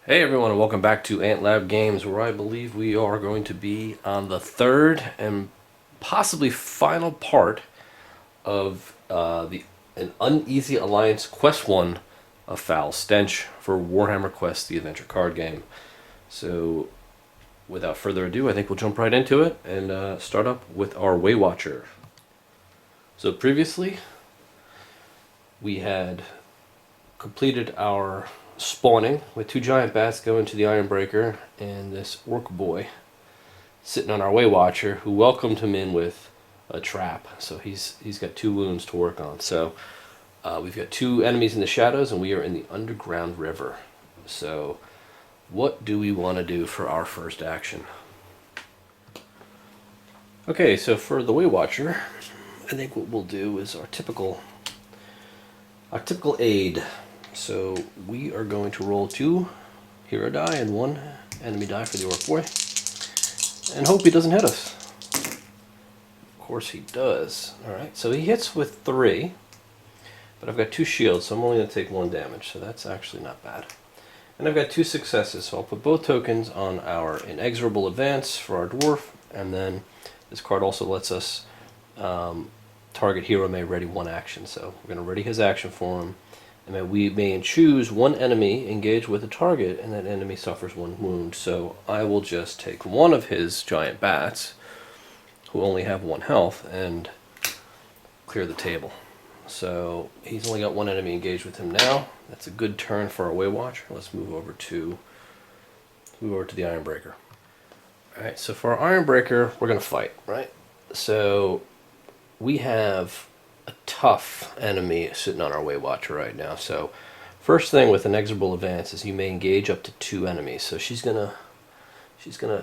Hey everyone, and welcome back to Ant Lab Games, where I believe we are going to be on the third and possibly final part of an Uneasy Alliance Quest 1 of Foul Stench for Warhammer Quest, the adventure card game. So, without further ado, I think we'll jump right into it and start up with our Waywatcher. So previously, we had completed our spawning with two giant bats going to the Ironbreaker and this orc boy sitting on our Waywatcher who welcomed him in with a trap. So he's got two wounds to work on. So we've got two enemies in the shadows and we are in the underground river. So what do we want to do for our first action? Okay, so for the Waywatcher, I think what we'll do is our typical aid. So we are going to roll 2 hero die and 1 enemy die for the orc boy, and hope he doesn't hit us. Of course he does. Alright, so he hits with 3, but I've got 2 shields, so I'm only going to take 1 damage, so that's actually not bad. And I've got 2 successes, so I'll put both tokens on our inexorable advance for our dwarf, and then this card also lets us target hero may ready 1 action, so we're going to ready his action for him. And then we may choose 1 enemy, engage with a target, and that enemy suffers 1 wound. So I will just take 1 of his giant bats, who only have 1 health, and clear the table. So he's only got 1 enemy engaged with him now. That's a good turn for our Waywatcher. Let's move over to the Ironbreaker. Alright, so for our Ironbreaker, we're going to fight, right? So we have a tough enemy sitting on our Waywatcher right now. So first thing with inexorable advance is you may engage up to 2 enemies. So she's gonna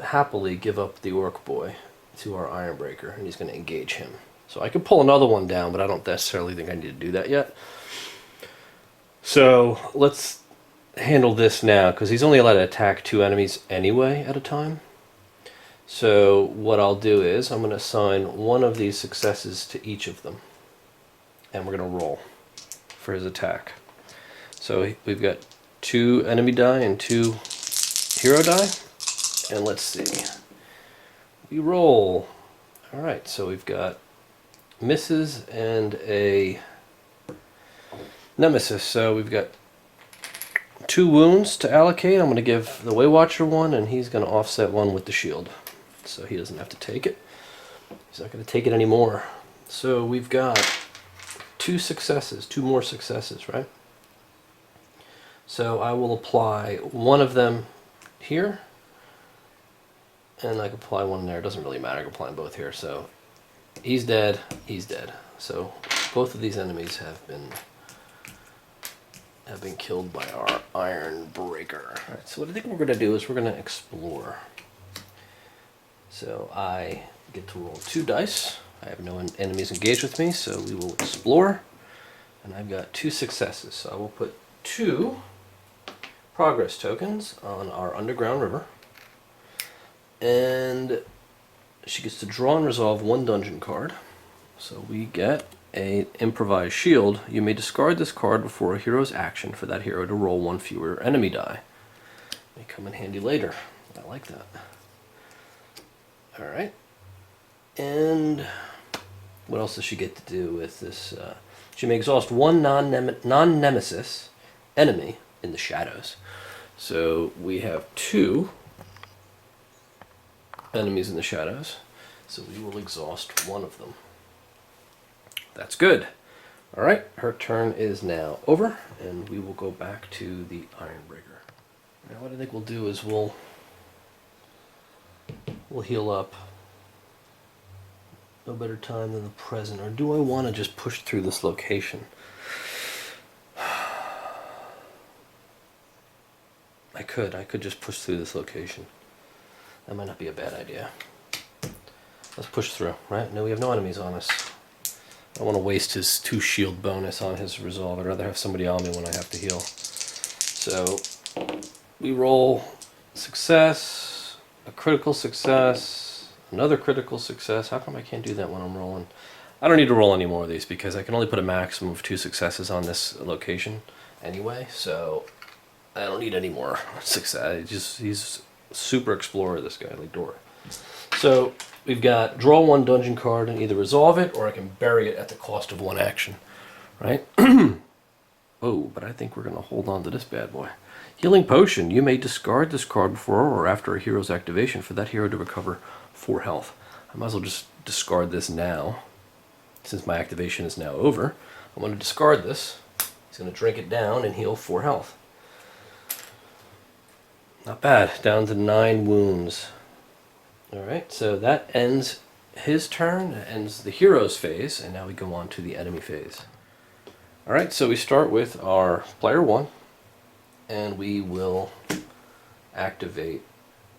happily give up the orc boy to our Ironbreaker, and he's gonna engage him. So I could pull another one down, but I don't necessarily think I need to do that yet. So let's handle this now, because he's only allowed to attack 2 enemies anyway at a time. So what I'll do is I'm gonna assign 1 of these successes to each of them, and we're going to roll for his attack. So we've got 2 enemy die and 2 hero die. And let's see. We roll. Alright, so we've got misses and a nemesis. So we've got 2 wounds to allocate. I'm going to give the Waywatcher 1, and he's going to offset 1 with the shield. So he doesn't have to take it. He's not going to take it anymore. So we've got 2 successes, 2 more successes, right? So I will apply 1 of them here, and I can apply 1 there. It doesn't really matter. I can apply them both here. So he's dead. He's dead. So both of these enemies have been killed by our Ironbreaker. All right. So what I think we're going to do is we're going to explore. So I get to roll 2 dice. I have no enemies engaged with me, so we will explore. And I've got 2 successes, so I will put 2 progress tokens on our underground river. And she gets to draw and resolve 1 dungeon card. So we get an improvised shield. You may discard this card before a hero's action for that hero to roll 1 fewer enemy die. May come in handy later. I like that. Alright. And what else does she get to do with this? She may exhaust 1 non-nemesis enemy in the shadows. So we have 2 enemies in the shadows. So we will exhaust 1 of them. That's good. Alright, her turn is now over, and we will go back to the Ironbreaker. Now what I think we'll do is we'll heal up. No better time than the present. Or do I want to just push through this location? I could just push through this location. That might not be a bad idea. Let's push through, right? No, we have no enemies on us. I don't want to waste his 2 shield bonus on his resolve. I'd rather have somebody on me when I have to heal. So we roll success, a critical success, another critical success. How come I can't do that when I'm rolling? I don't need to roll any more of these because I can only put a maximum of 2 successes on this location anyway. So I don't need any more success. He's super explorer, this guy, like Dora. So we've got draw 1 dungeon card and either resolve it or I can bury it at the cost of 1 action, right? Oh, but I think we're going to hold on to this bad boy. Healing Potion. You may discard this card before or after a hero's activation for that hero to recover 4 health. I might as well just discard this now, since my activation is now over. I'm going to discard this. He's going to drink it down and heal 4 health. Not bad. Down to 9 wounds. Alright, so that ends his turn. That ends the hero's phase, and now we go on to the enemy phase. Alright, so we start with our player 1, and we will activate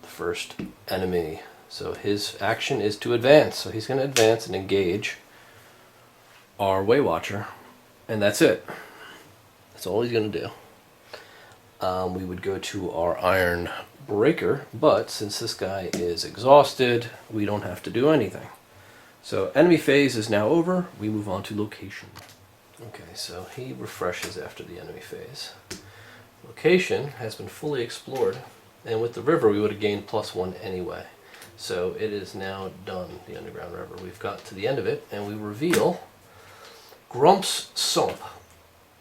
the first enemy. So his action is to advance. So he's going to advance and engage our Waywatcher, and that's it. That's all he's going to do. We would go to our Ironbreaker, but since this guy is exhausted, we don't have to do anything. So enemy phase is now over. We move on to location. Okay, so he refreshes after the enemy phase. Location has been fully explored, and with the river we would have gained +1 anyway. So it is now done, the underground river. We've got to the end of it, and we reveal Grump's Sump,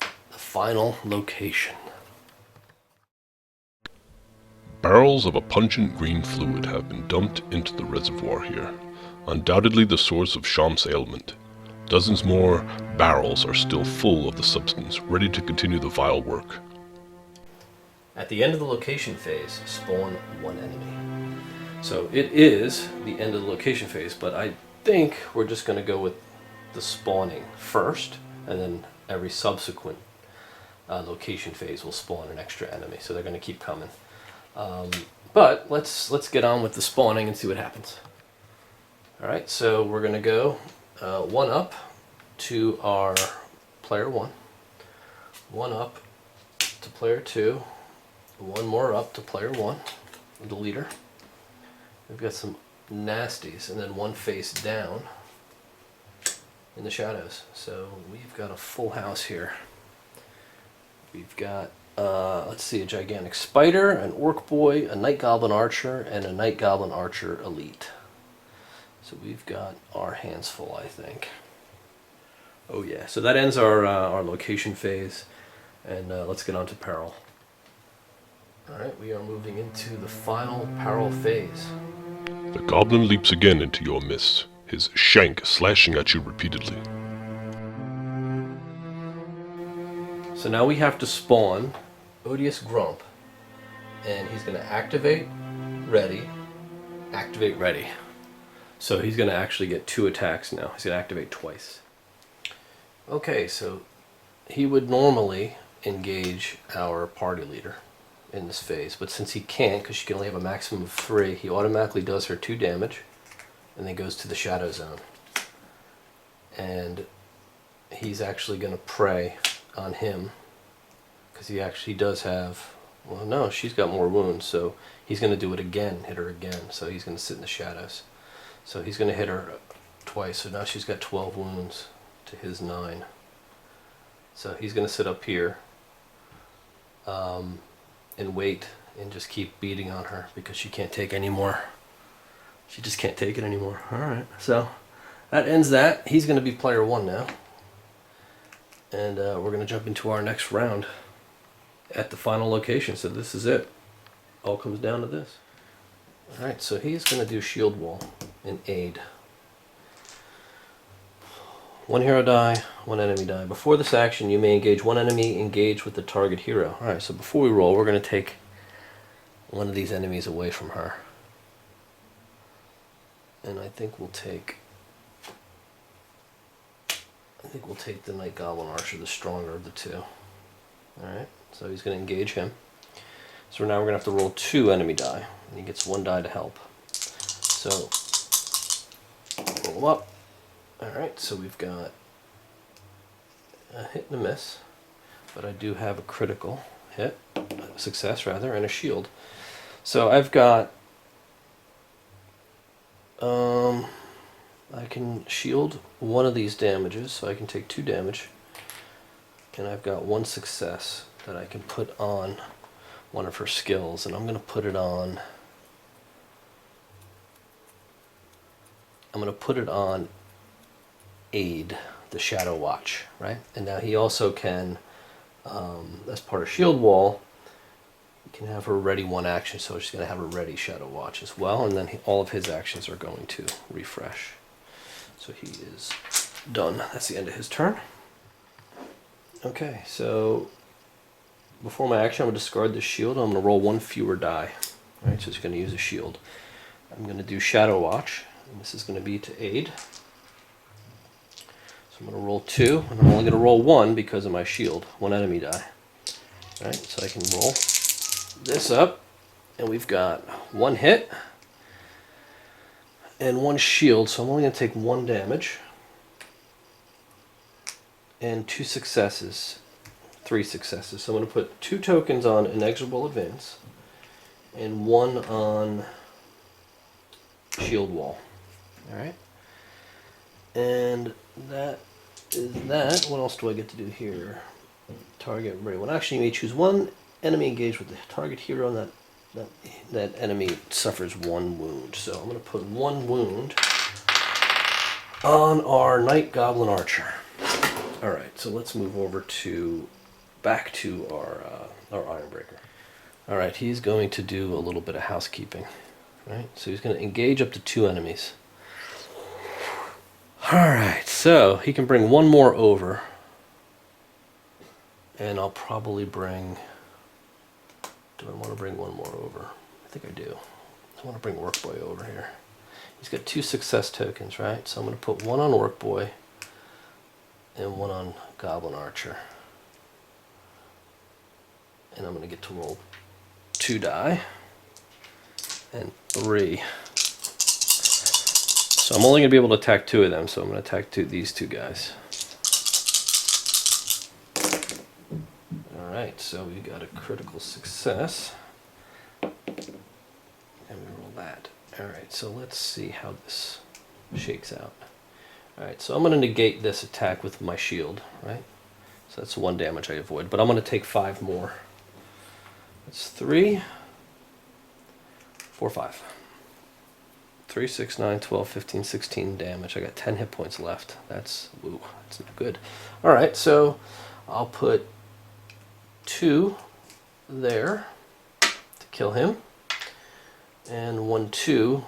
the final location. Barrels of a pungent green fluid have been dumped into the reservoir here, undoubtedly the source of Sham's ailment. Dozens more barrels are still full of the substance, ready to continue the vile work. At the end of the location phase, spawn 1 enemy. So it is the end of the location phase, but I think we're just going to go with the spawning first, and then every subsequent location phase will spawn an extra enemy, so they're going to keep coming. But let's get on with the spawning and see what happens. Alright, so we're going to go 1 up to our player 1, 1 up to player 2, 1 more up to player 1, the leader. We've got some nasties, and then 1 face down in the shadows. So we've got a full house here. We've got let's see, a gigantic spider, an orc boy, a night goblin archer, and a night goblin archer elite. So we've got our hands full, I think. Oh yeah, so that ends our location phase, and let's get on to peril. Alright, we are moving into the final peril phase. The goblin leaps again into your midst, his shank slashing at you repeatedly. So now we have to spawn Odious Grump, and he's going to activate ready. So he's going to actually get 2 attacks now. He's going to activate twice. Okay, so he would normally engage our party leader in this phase, but since he can't, because she can only have a maximum of 3, he automatically does her 2 damage, and then goes to the shadow zone. And he's actually going to prey on him, because he actually does have, well no, she's got more wounds, so he's going to do it again, hit her again, so he's going to sit in the shadows. So he's going to hit her twice, so now she's got 12 wounds to his 9. So he's going to sit up here and wait and just keep beating on her because she can't take any more. She just can't take it anymore. Alright, so that ends that. He's going to be player 1 now. And we're going to jump into our next round at the final location. So this is it. All comes down to this. Alright, so he's going to do shield wall and aid. 1 hero die, 1 enemy die. Before this action, you may engage 1 enemy, engage with the target hero. Alright, so before we roll, we're going to take one of these enemies away from her. And I think we'll take the Night Goblin Archer, the stronger of the 2. Alright, so he's going to engage him. So now we're going to have to roll 2 enemy die, and he gets 1 die to help. So, roll him up. Alright, so we've got a hit and a miss, but I do have a critical hit, a success rather, and a shield. So I've got, I can shield 1 of these damages, so I can take 2 damage, and I've got 1 success that I can put on one of her skills, and I'm going to put it on. I'm going to put it on Aid, the Shadow Watch, right? And now he also can, as part of Shield Wall, he can have her ready one action, so she's going to have her ready Shadow Watch as well, and then all of his actions are going to refresh. So he is done. That's the end of his turn. Okay, so before my action, I'm going to discard the shield. I'm going to roll one fewer die. All right, so he's going to use a shield. I'm going to do Shadow Watch, and this is going to be to aid. So I'm going to roll 2, and I'm only going to roll 1 because of my shield, 1 enemy die. All right, so I can roll this up, and we've got 1 hit and 1 shield, so I'm only going to take 1 damage and 2 successes, 3 successes. So I'm going to put 2 tokens on Inexorable Advance and 1 on Shield Wall. All right, and that is that. What else do I get to do here? Target ready one action. You may choose one enemy engaged with the target hero, and that enemy suffers 1 wound. So I'm going to put 1 wound on our Knight Goblin Archer. All right, so let's move over to back to our Ironbreaker. All right, he's going to do a little bit of housekeeping. Right, so he's going to engage up to 2 enemies. All right, so he can bring 1 more over, and I'll probably bring. Do I want to bring 1 more over? I think I do. I want to bring Workboy over here. He's got 2 success tokens, right? So I'm going to put 1 on Workboy and 1 on Goblin Archer. And I'm going to get to roll 2 die and 3. So I'm only going to be able to attack 2 of them, so I'm going to attack these 2 guys. Alright, so we got a critical success. And we roll that. Alright, so let's see how this shakes out. Alright, so I'm going to negate this attack with my shield, right? So that's 1 damage I avoid, but I'm going to take 5 more. That's 3, 4, 5. 3, 6, 9, 12, 15, 16 damage. I got 10 hit points left. That's not good. Alright, so I'll put 2 there to kill him. And 1, 2,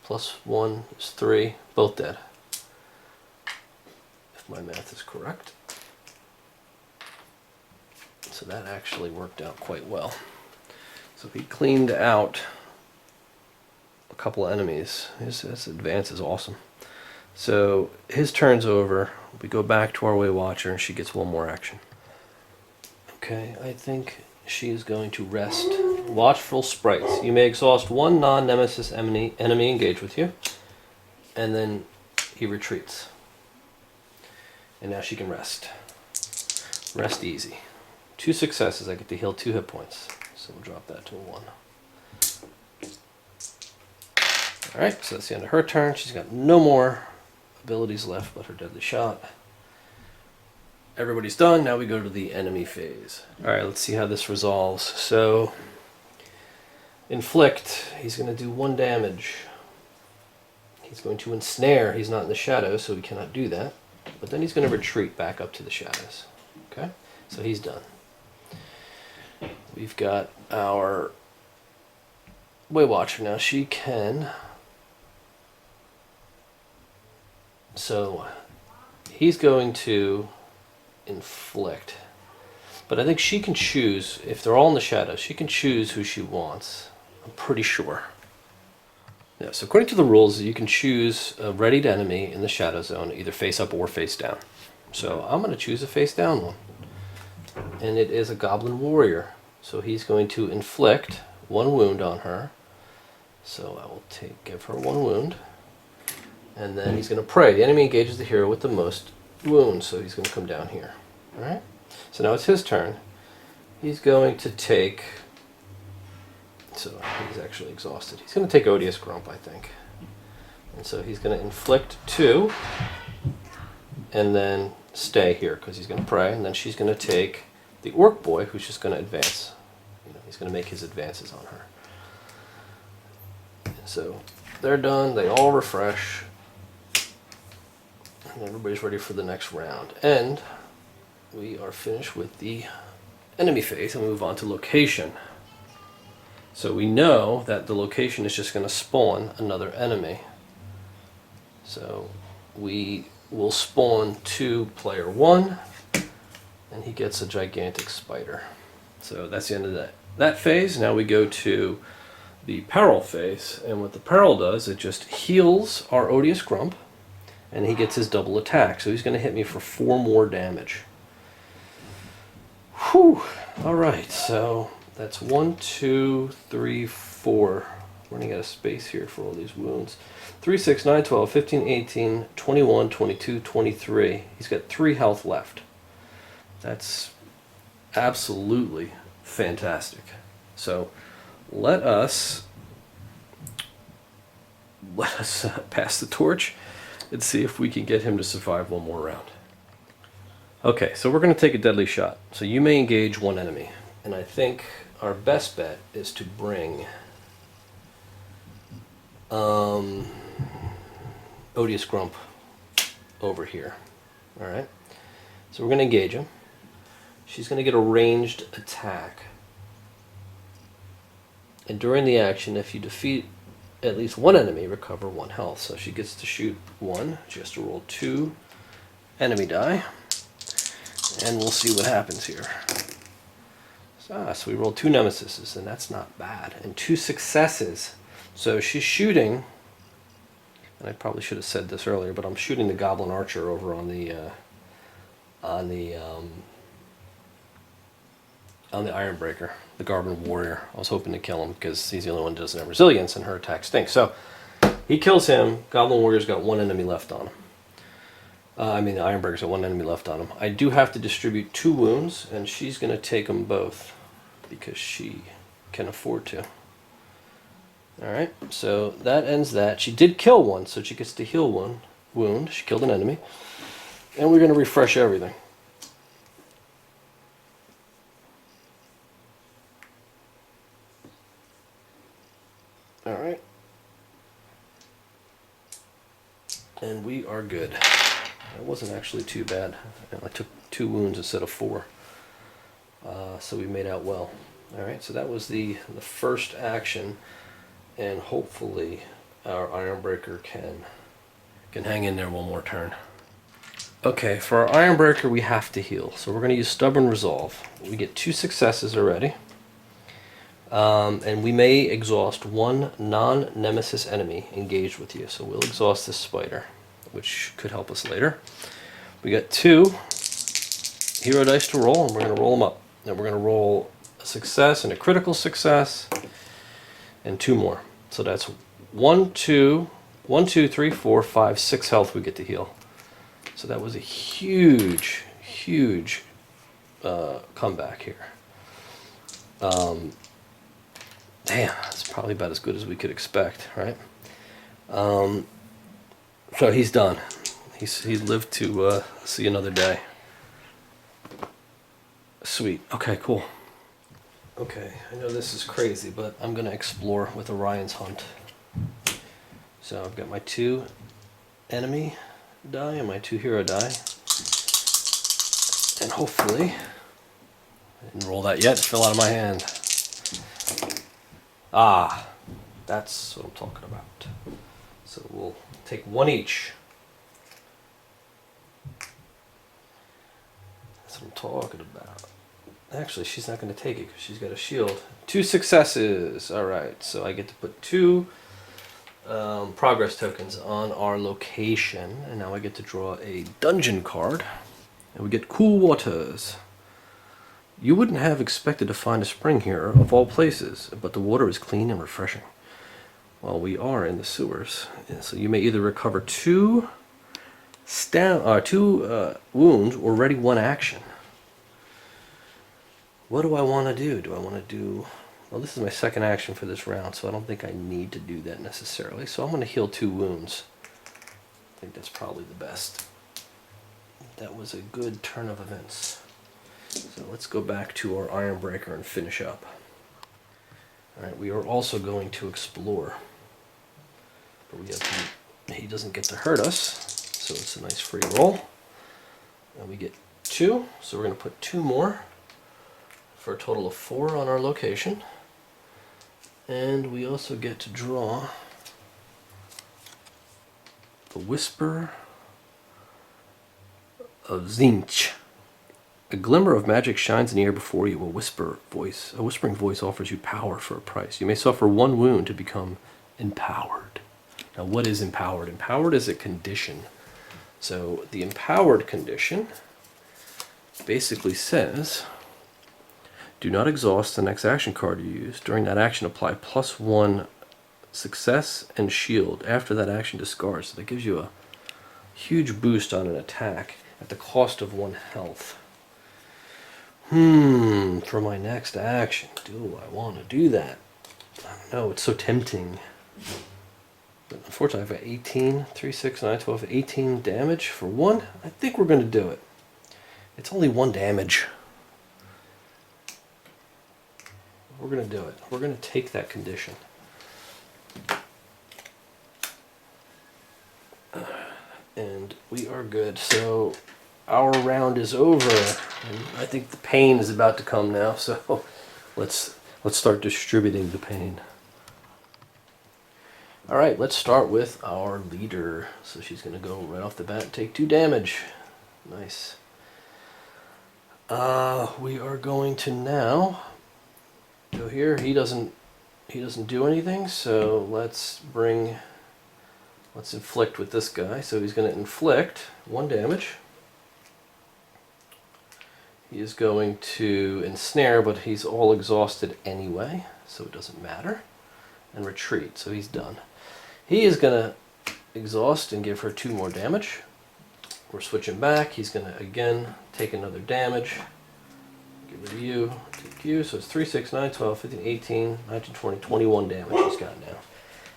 plus 1 is 3, both dead. If my math is correct. So that actually worked out quite well. So he cleaned out a couple of enemies. His advance is awesome. So his turn's over. We go back to our Waywatcher, and she gets 1 more action. Okay, I think she is going to rest. Watchful Sprites. You may exhaust 1 non-nemesis enemy engaged with you, and then he retreats. And now she can rest. Rest easy. 2 successes. I get to heal 2 hit points. So we'll drop that to a 1. Alright, so that's the end of her turn. She's got no more abilities left but her deadly shot. Everybody's done. Now we go to the enemy phase. Alright, let's see how this resolves. So, inflict. He's going to do 1 damage. He's going to ensnare. He's not in the shadows, so he cannot do that. But then he's going to retreat back up to the shadows. Okay? So he's done. We've got our Waywatcher now. She can... So, he's going to inflict. But I think she can choose, if they're all in the shadows, she can choose who she wants. I'm pretty sure. Yeah, so according to the rules, you can choose a readied enemy in the shadow zone, either face up or face down. So I'm going to choose a face down one. And it is a Goblin Warrior. So he's going to inflict 1 wound on her. So I will give her 1 wound. And then he's going to pray. The enemy engages the hero with the most wounds, so he's going to come down here. Alright? So now it's his turn. He's going to take... So he's actually exhausted. He's going to take Odious Grump, I think. And so he's going to inflict 2, and then stay here, because he's going to pray. And then she's going to take the Orc Boy, who's just going to advance. He's going to make his advances on her. So they're done. They all refresh. And everybody's ready for the next round. And we are finished with the enemy phase and we move on to location. So we know that the location is just going to spawn another enemy. So we will spawn to player 1 and he gets a gigantic spider. So that's the end of that phase. Now we go to the peril phase, and what the peril does, it just heals our odious grump and he gets his double attack. So he's going to hit me for 4 more damage. Whew. Alright, so that's 1, 2, 3, 4. Running out of space here for all these wounds. 3, 6, 9, 12, 15, 18, 21, 22, 23. He's got 3 health left. That's absolutely fantastic. So let us pass the torch and see if we can get him to survive one more round. Okay, so we're going to take a deadly shot. So you may engage one enemy. And I think our best bet is to bring Odious Grump over here. Alright, so we're going to engage him. She's going to get a ranged attack. And during the action, if you defeat at least one enemy, recover 1 health. So she gets to shoot 1. She has to roll 2 enemy die. And we'll see what happens here. So we rolled 2 nemesises, and that's not bad. And 2 successes. So she's shooting, and I probably should have said this earlier, but I'm shooting the Goblin Archer over on the Ironbreaker, the Goblin Warrior. I was hoping to kill him because he's the only one that doesn't have resilience, and her attack stinks. So he kills him. Goblin Warrior's got 1 enemy left on him. The Ironbreaker's got 1 enemy left on him. I do have to distribute 2 wounds, and she's going to take them both because she can afford to. Alright, so that ends that. She did kill 1, so she gets to heal 1 wound. She killed an enemy. And we're going to refresh everything. Alright. And we are good. That wasn't actually too bad. I took 2 wounds instead of 4. So we made out well. Alright, so that was the first action. And hopefully our Ironbreaker can hang in there one more turn. Okay, for our Ironbreaker we have to heal. So we're going to use Stubborn Resolve. We get 2 successes already. And we may exhaust 1 non-nemesis enemy engaged with you. So we'll exhaust this spider, which could help us later. We got 2 hero dice to roll, and we're going to roll them up. And we're going to roll a success and a critical success, and 2 more. So that's 1, 2, 3, 4, 5, 6 health we get to heal. So that was a huge, huge comeback here. Damn, that's probably about as good as we could expect, right? So he's done. He's lived to see another day. Sweet. Okay, cool. Okay, I know this is crazy, but I'm going to explore with Orion's Hunt. So I've got my 2 enemy die and my 2 hero die. And hopefully, I didn't roll that yet, it fell out of my hand. Ah, that's what I'm talking about. So we'll take 1 each. That's what I'm talking about. Actually, she's not going to take it because she's got a shield. 2 successes. Alright, so I get to put 2 progress tokens on our location. And now I get to draw a dungeon card. And we get Cool Waters. You wouldn't have expected to find a spring here, of all places, but the water is clean and refreshing. Well, we are in the sewers, so you may either recover 2 wounds or ready 1 action. What do I want to do? Do I want to do... Well, this is my 2nd action for this round, so I don't think I need to do that necessarily. So I'm going to heal 2 wounds. I think that's probably the best. That was a good turn of events. So let's go back to our Ironbreaker and finish up. Alright, we are also going to explore. But he doesn't get to hurt us, so it's a nice free roll. And we get 2, so we're going to put 2 more for a total of 4 on our location. And we also get to draw the Whisper of Zinch. A glimmer of magic shines in the air before you. A whispering voice offers you power for a price. You may suffer 1 wound to become empowered. Now, what is empowered? Empowered is a condition. So the empowered condition basically says, do not exhaust the next action card you use. During that action, apply +1 success and shield. After that action, discard. So that gives you a huge boost on an attack at the cost of 1 health. For my next action, do I want to do that? I don't know, it's so tempting. But unfortunately, I've got 18, 3, 6, 9, 12, 18 damage for 1. I think we're going to do it. It's only 1 damage. We're going to do it. We're going to take that condition. And we are good. So our round is over. And I think the pain is about to come now. So let's start distributing the pain. All right, let's start with our leader. So she's going to go right off the bat and take 2 damage. Nice. We are going to now go here. He doesn't do anything, so let's inflict with this guy. So he's going to inflict 1 damage. He is going to ensnare, but he's all exhausted anyway, so it doesn't matter. And retreat, so he's done. He is going to exhaust and give her 2 more damage. We're switching back. He's going to again take another damage. Get rid of you, take you. So it's 3, 6, 9, 12, 15, 18, 19, 20, 21 damage he's got now.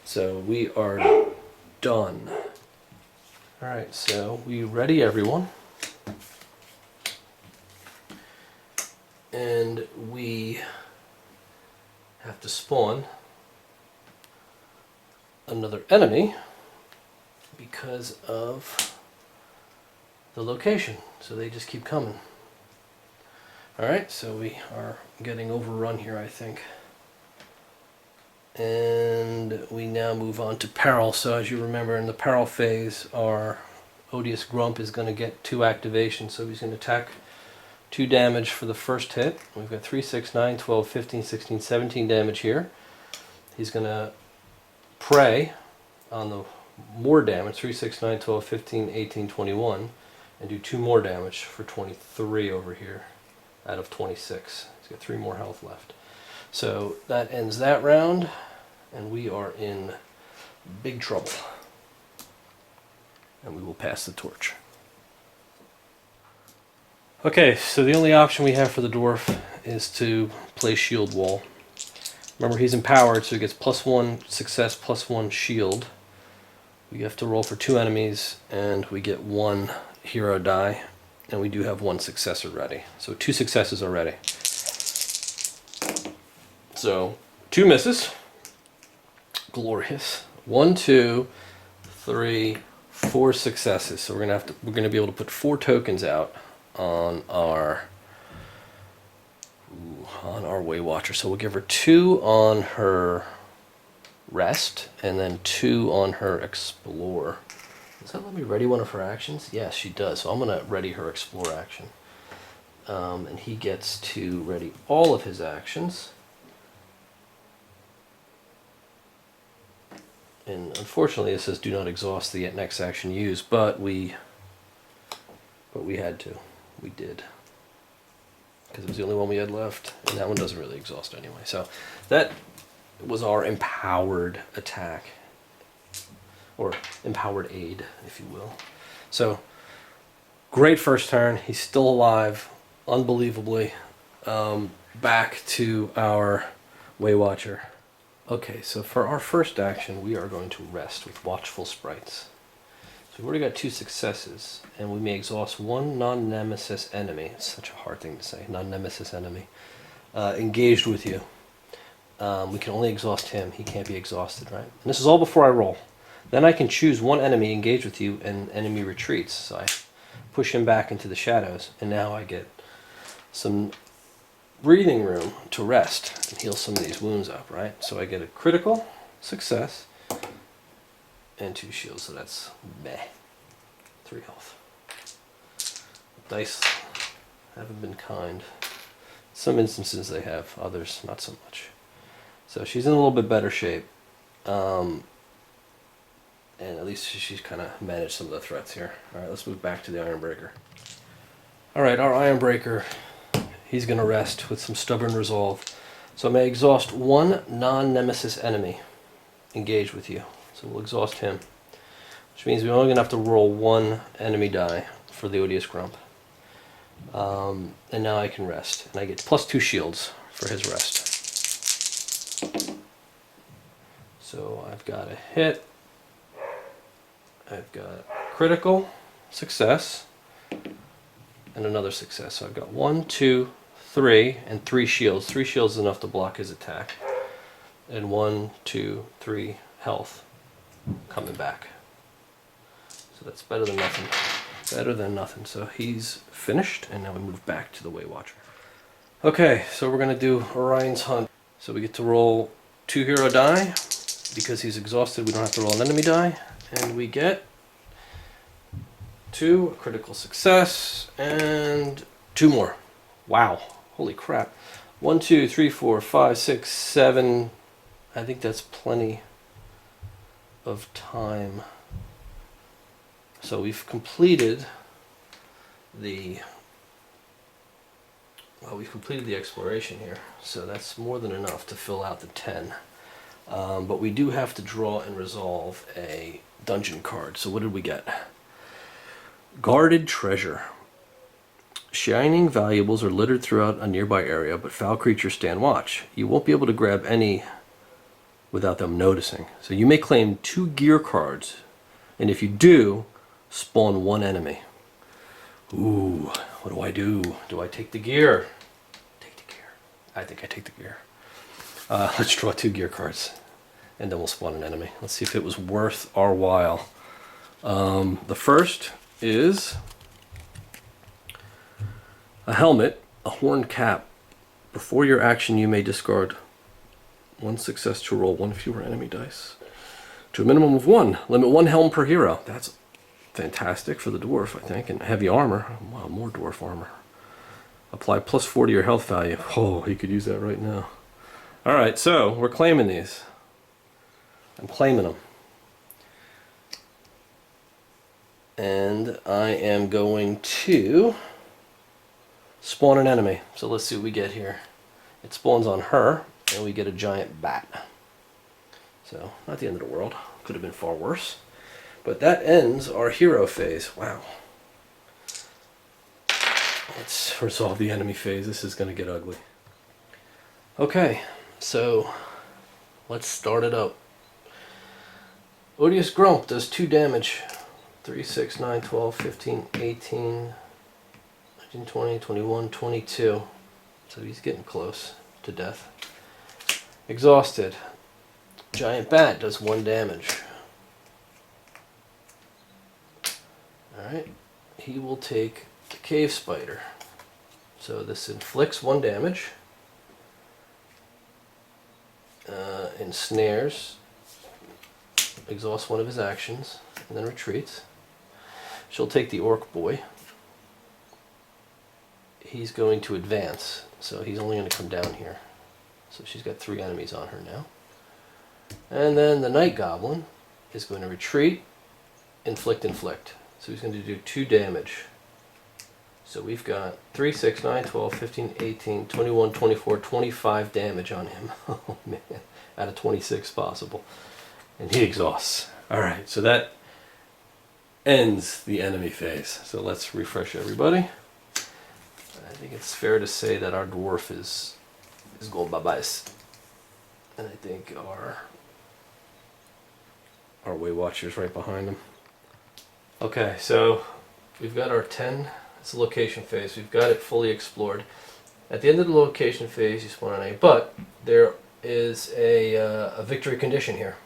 So we are done. Alright, so we ready, everyone? And we have to spawn another enemy because of the location. So they just keep coming. Alright, so we are getting overrun here, I think. And we now move on to peril. So as you remember, in the peril phase, our Odious Grump is going to get 2 activations. So he's going to attack 2 damage for the first hit. We've got 3, 6, 9, 12, 15, 16, 17 damage here. He's going to prey on the more damage, 3, 6, 9, 12, 15, 18, 21, and do 2 more damage for 23 over here out of 26. He's got 3 more health left. So that ends that round, and we are in big trouble. And we will pass the torch. Okay, so the only option we have for the dwarf is to play shield wall. Remember, he's empowered, so he gets +1 success, +1 shield. We have to roll for 2 enemies, and we get 1 hero die, and we do have 1 success already. So 2 successes already. So 2 misses. Glorious. 1, 2, 3, 4 successes. So we're gonna be able to put 4 tokens out on our Waywatcher. So we'll give her 2 on her rest and then 2 on her explore. Does that let me ready one of her actions? Yes, she does. So I'm going to ready her explore action. And he gets to ready all of his actions. And unfortunately it says do not exhaust the next action used, but we had to. We did. Because it was the only one we had left, and that one doesn't really exhaust anyway. So that was our empowered attack, or empowered aid, if you will. So great first turn. He's still alive, unbelievably. Back to our Waywatcher. Okay, so for our first action, we are going to rest with Watchful Sprites. So we've already got 2 successes, and we may exhaust 1 non-nemesis enemy. It's such a hard thing to say, non-nemesis enemy. Engaged with you. we can only exhaust him. He can't be exhausted, right? And this is all before I roll. Then I can choose one enemy, engage with you, and enemy retreats. So I push him back into the shadows, and now I get some breathing room to rest and heal some of these wounds up, right? So I get a critical success and 2 shields, so that's meh. 3 health. Dice haven't been kind. Some instances they have, others not so much. So she's in a little bit better shape. And at least she's kind of managed some of the threats here. Alright, let's move back to the Ironbreaker. Alright, our Ironbreaker, he's going to rest with some stubborn resolve. So I may exhaust one non-nemesis enemy. Engage with you. So we'll exhaust him. Which means we're only going to have to roll 1 enemy die for the Odious Grump. And now I can rest. And I get plus 2 shields for his rest. So I've got a hit. I've got critical success. And another success. So I've got 1, 2, 3, and 3 shields. 3 shields is enough to block his attack. And 1, 2, 3 health coming back. So that's better than nothing. Better than nothing. So he's finished, and now we move back to the Waywatcher. Okay, so we're going to do Orion's Hunt. So we get to roll 2 hero die. Because he's exhausted, we don't have to roll an enemy die. And we get 2 critical success and 2 more. Wow, holy crap. 1, 2, 3, 4, 5, 6, 7. I think that's plenty of time. So we've completed the exploration here. So that's more than enough to fill out the 10. But we do have to draw and resolve a dungeon card. So what did we get? Guarded treasure. Shining valuables are littered throughout a nearby area, but foul creatures stand watch. You won't be able to grab any without them noticing. So you may claim 2 gear cards, and if you do, spawn 1 enemy. Ooh, what do? Do I take the gear? Take the gear. I think I take the gear. Let's draw 2 gear cards, and then we'll spawn an enemy. Let's see if it was worth our while. The first is a helmet, a horn cap. Before your action, you may discard 1 success to roll 1 fewer enemy dice to a minimum of 1. Limit 1 helm per hero. That's fantastic for the dwarf, I think. And heavy armor. Wow, more dwarf armor. Apply plus 4 to your health value. Oh, he could use that right now. Alright, so we're claiming these. I'm claiming them. And I am going to spawn an enemy. So let's see what we get here. It spawns on her, and we get a giant bat. So, not the end of the world. Could have been far worse. But that ends our hero phase. Wow. Let's resolve the enemy phase. This is going to get ugly. Okay, so let's start it up. Odious Grump does 2 damage. 3, 6, 9, 12, 15, 18, 19, 20, 21, 22. So he's getting close to death. Exhausted. Giant Bat does 1 damage. Alright. He will take the Cave Spider. So this inflicts 1 damage. Ensnares. Exhausts 1 of his actions. And then retreats. She'll take the Orc Boy. He's going to advance. So he's only going to come down here. So she's got 3 enemies on her now. And then the Night Goblin is going to retreat, inflict. So he's going to do 2 damage. So we've got 3, 6, 9, 12, 15, 18, 21, 24, 25 damage on him. Oh man, out of 26 possible. And he exhausts. Alright, so that ends the enemy phase. So let's refresh everybody. I think it's fair to say that our dwarf is gold bye-byes. And I think our Waywatcher's right behind him. Okay, so we've got our 10. It's a location phase. We've got it fully explored. At the end of the location phase, you spawn an A, but there is a victory condition here.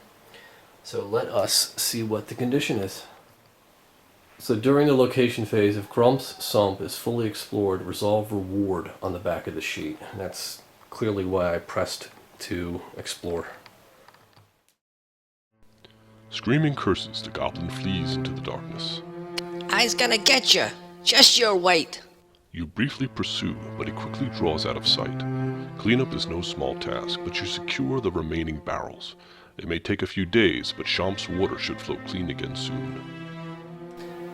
So let us see what the condition is. So during the location phase, if Grump's sump is fully explored, resolve reward on the back of the sheet. And that's clearly why I pressed to explore. Screaming curses, the goblin flees into the darkness. I's gonna get you. Just your wait. You briefly pursue, but he quickly draws out of sight. Cleanup is no small task, but you secure the remaining barrels. It may take a few days, but Champ's water should flow clean again soon.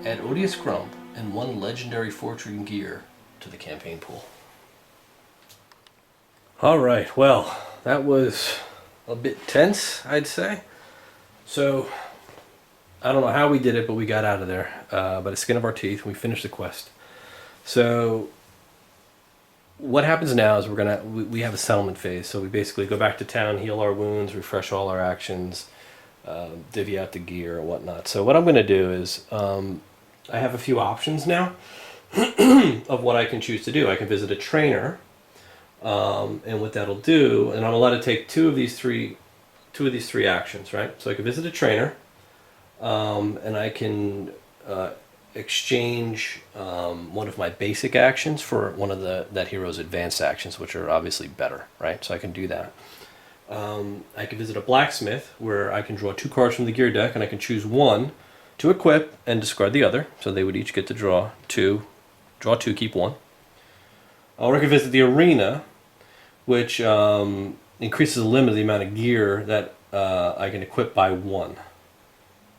Add Odious Grump and 1 legendary fortune gear to the campaign pool. Alright, well, that was a bit tense, I'd say. So, I don't know how we did it, but we got out of there by the skin of our teeth. We finished the quest. So, what happens now is we have a settlement phase. So we basically go back to town, heal our wounds, refresh all our actions, divvy out the gear or whatnot. So what I'm going to do is I have a few options now of what I can choose to do. I can visit a trainer, and what that'll do, and I'm allowed to take two of these three actions, right? So I can visit a trainer, and I can exchange one of my basic actions for one of that hero's advanced actions, which are obviously better, right? So I can do that. I can visit a blacksmith where I can draw 2 cards from the gear deck, and I can choose one to equip and discard the other. So they would each get to draw 2, keep 1. Or I can visit the arena, which increases the limit of the amount of gear that I can equip by 1.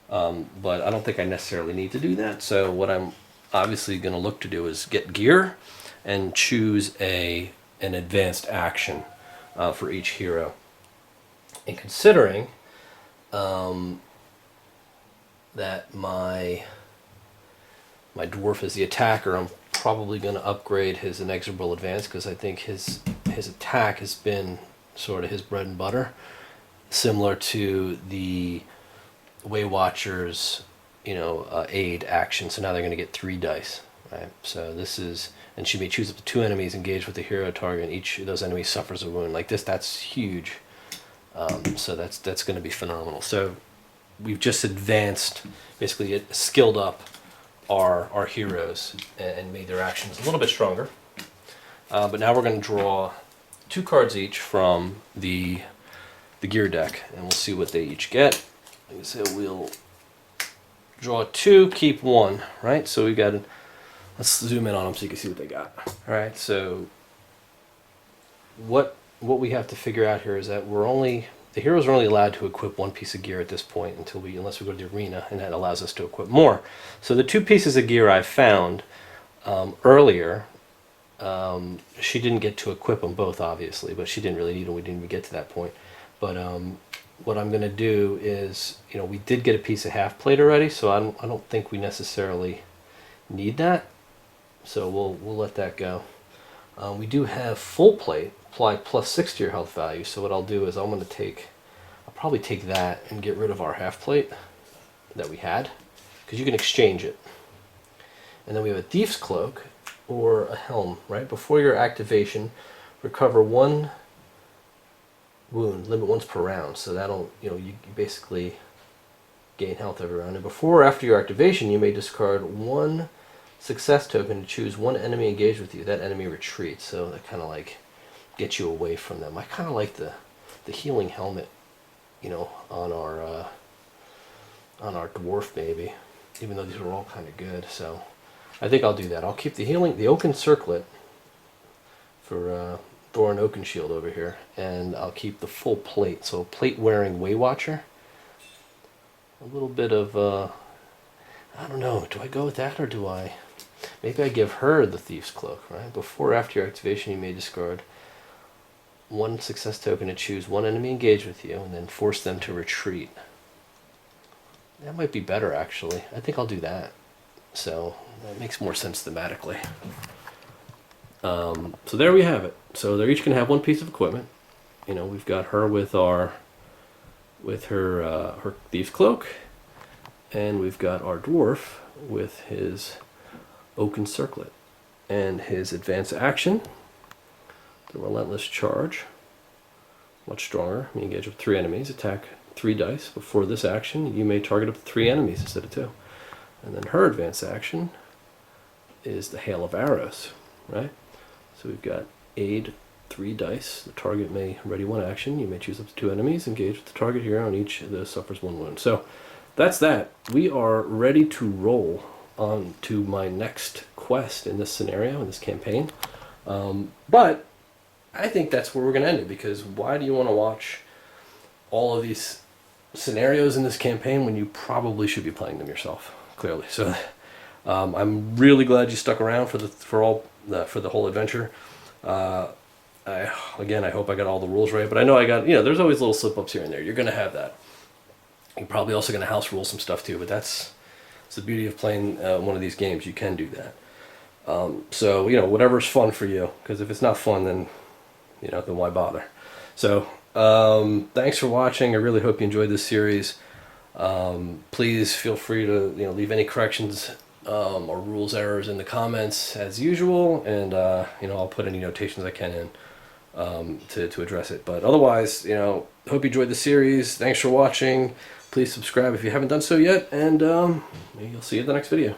But I don't think I necessarily need to do that. So what I'm obviously going to look to do is get gear and choose an advanced action for each hero. And considering that my dwarf is the attacker, I'm probably going to upgrade his inexorable advance, because I think his attack has been sort of his bread and butter, similar to the Waywatcher's, aid action. So now they're going to get 3 dice, right? So this is, and she may choose up to 2 enemies engaged with the hero target, and each of those enemies suffers a wound. Like this, that's huge. So that's going to be phenomenal. So we've just advanced, basically skilled up our heroes and made their actions a little bit stronger. But now we're going to draw 2 cards each from the gear deck, and we'll see what they each get. Like I said, we'll draw 2, keep 1, right? So we got, let's zoom in on them so you can see what they got. All right, so what we have to figure out here is that the heroes are only allowed to equip 1 piece of gear at this point unless we go to the arena, and that allows us to equip more. So the 2 pieces of gear I found earlier, she didn't get to equip them both, obviously, but she didn't really need them. We didn't even get to that point. But what I'm going to do is, we did get a piece of half plate already, so I don't think we necessarily need that. So we'll let that go. We do have full plate, apply +6 to your health value. So what I'll do is I'll probably take that and get rid of our half plate that we had, because you can exchange it. And then we have a thief's cloak or a helm, right? Before your activation, recover 1 wound, limit once per round. So that'll, you basically gain health every round. And before or after your activation, you may discard 1 success token to choose 1 enemy engaged with you. That enemy retreats. So that kind of like gets you away from them. I kind of like the healing helmet, on our dwarf maybe, even though these are all kind of good. So I think I'll do that. I'll keep the oaken circlet for Thorin Oakenshield over here, and I'll keep the full plate. So plate wearing Waywatcher. A little bit of I don't know, do I go with that, or do I maybe I give her the thief's cloak, right? Before or after your activation, you may discard 1 success token to choose 1 enemy engaged with you, and then force them to retreat. That might be better, actually. I think I'll do that. So that makes more sense thematically. So there we have it. So they're each going to have 1 piece of equipment. We've got her with her thief's cloak, and we've got our dwarf with his oaken circlet and his advanced action, the relentless charge, much stronger. You engage with 3 enemies, attack 3 dice. Before this action, you may target up to 3 enemies instead of 2. And then her advanced action is the Hail of Arrows, right? So we've got aid 3 dice. The target may ready 1 action. You may choose up to 2 enemies. Engage with the target hero, and each of those suffers 1 wound. So that's that. We are ready to roll on to my next quest in this scenario, in this campaign. But I think that's where we're going to end it, because why do you want to watch all of these scenarios in this campaign when you probably should be playing them yourself, clearly. So I'm really glad you stuck around for the whole adventure. I hope I got all the rules right, but I know I got, there's always little slip-ups here and there. You're going to have that. You're probably also going to house rule some stuff too, but it's the beauty of playing one of these games. You can do that. So, whatever's fun for you, because if it's not fun, then why bother? So, thanks for watching. I really hope you enjoyed this series. Please feel free to leave any corrections or rules errors in the comments as usual, and I'll put any notations I can in to address it. But otherwise, hope you enjoyed the series. Thanks for watching. Please subscribe if you haven't done so yet, and maybe I'll see you in the next video.